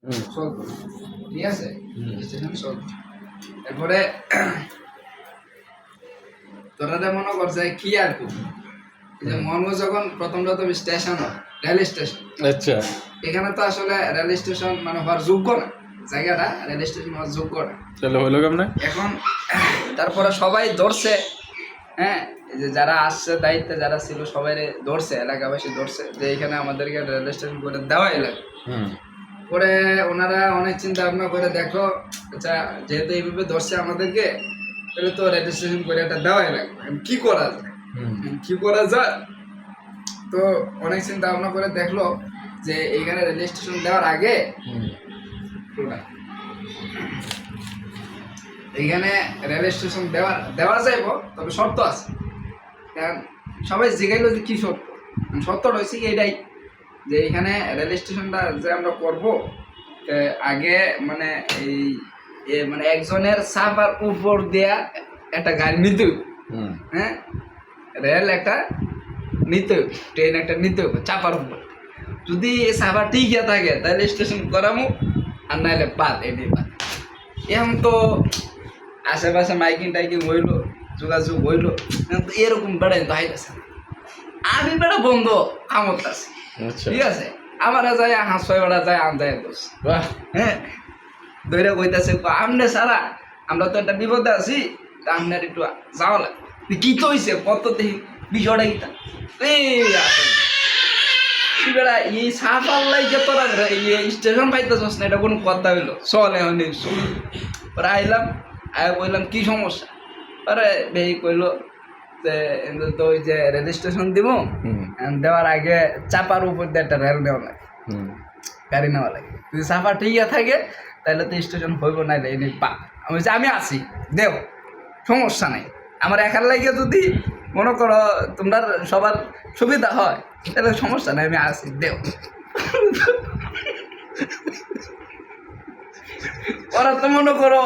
Solve করবো, ঠিক আছে, স্টেশন সলভ। এরপরে তোরা মনে করছে কি আর কি, যে মনগঞ্জ যখন প্রথম স্টেশন হয়, রেল স্টেশন, আচ্ছা, এখানে তো আসলে রেল স্টেশন মানে হওয়ার যোগ্য না, জায়গাটা রেল স্টেশন হওয়ার যোগ্য না। তাহলে হইলো কেমনে? এখন তারপরে সবাই ধরছে, হ্যাঁ, এই যে যারা আসছে দায়িত্বে যারা ছিল সবাই ধরছে, এলাকাবাসী ধরছে যে এখানে আমাদেরকে রেল স্টেশন করে দেওয়াই লাগে। পরে ওনারা অনেক চিন্তা ভাবনা করে দেখো, আচ্ছা যেহেতু এইভাবে ধরছে আমাদেরকে, তাহলে তো রেল স্টেশন করে এটা দেওয়াই লাগবে, কি করা যায়, কি করা যায়। তো অনেক চিন্তা ভাবনা করে দেখলো যে এইখানে রেল স্টেশন দেওয়ার আগে এইখানে রেল স্টেশন দেওয়া যাইব, তবে শর্ত আছে। কারণ সবাই জিগাইলো যে কি শর্ত, শর্তটা হয়েছে কি এটাই, যে এখানে রেল স্টেশনটা যে আমরা করব, আগে মানে এই মানে একজনের চাপার উপর দেয়া একটা গাড়ি নিতে হবে, হ্যাঁ, রেল একটা নিতে হবে, ট্রেন একটা নিতে হবে চাপার উপর। যদি এই চাপা ঠিকই থাকে তাহলে স্টেশন করামো, আর নাহলে বাদ, এটি বাদ। এখন তো আশেপাশে মাইকিং টাইকিং হইলো, যোগাযোগ হইলো, এরকম বেড়াই তো হাইতেছে, আমি বেড়া বন্ধ আমতাছি, ঠিক আছে, আমার যায় হাঁস বেড়া যায় আম যায় দোষ, হ্যাঁ, ধৈর্য কইতাছে আমনে সারা আমরা তো একটা বিপদে আছি, তা আপনার একটু যাওয়া লাগে, কি তো হয়েছে কত দেখি বিষয়টা কিতা বেড়া এই সাফার লাগে তোরা এই স্টেশন পাইতেছস না, এটা কোনো কথা হইলো, চল এখন পরে আইলাম, আয় বললাম কি সমস্যা, পরে বেই কইলো যে তো ওই যে রেল স্টেশন দিব, দেওয়ার আগে চাপার উপর দিয়ে একটা রেল নেওয়া লাগে, গাড়ি নেওয়া লাগে, যদি চাপা ঠিক থাকে তাহলে তো স্টেশন হইব, না এই পা আমি বলছি আমি আছি, দেও সমস্যা নাই, আমার একার লাগে যদি মনে করো তোমরা সবার সুবিধা হয় তাহলে সমস্যা নাই, আমি আছি, দেও। ওরা তো মনে করো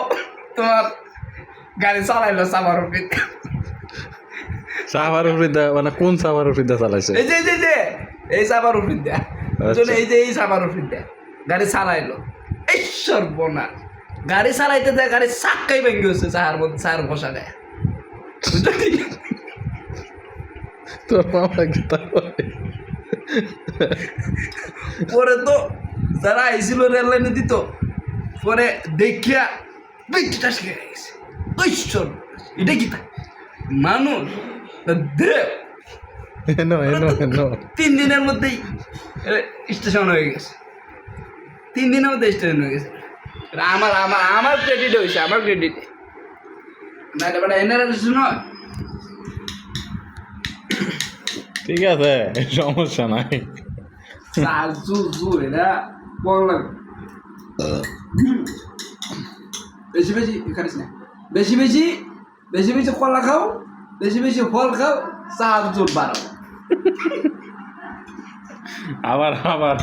তোমার গাড়ি চালাইলো চাপার উপর, সাভার উপরে মানে কোন সাভার উপরে চালাইছে? এই যে এই চাপার উপর দেয়া, এই যে এই চাপার উপর দেয়া গাড়ি চালাইলো, এই সর্বনাশ, গাড়ি চালাইতে দেয় গাড়ি চাক্কাই ভেঙে গেছে, চাহার মধ্যে চাহার বসা দেয়, তোর মামা পরে তো যারা আইছিল রেল লাইনে দিত, পরে দেখিয়া বেগটা শিখে গেছে, ঈশ্বর এটা কি মানুষ দেব। 3 দিনের মধ্যেই স্টেশন হয়ে গেছে, 3 দিনের মধ্যে স্টেশন হয়ে গেছে, আমার আমার আমার ক্রেডিট হয়েছে, আমার ক্রেডিট না, এটা এনারেশন হয়। ঠিক আছে, সমস্যা নাই। এটা বল লাগবে, বেশি বেশি খারিস না, বেশি বেশি বেশি বেশি কলা খাও, বেশি বেশি ফল খাও, চাল জোর বাড়াও। আবার আবার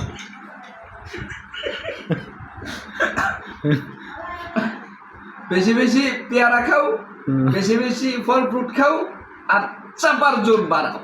বেশি বেশি পেয়ারা খাও, বেশি বেশি ফল ফ্রুট খাও, আর চাপার জোর বাড়াও।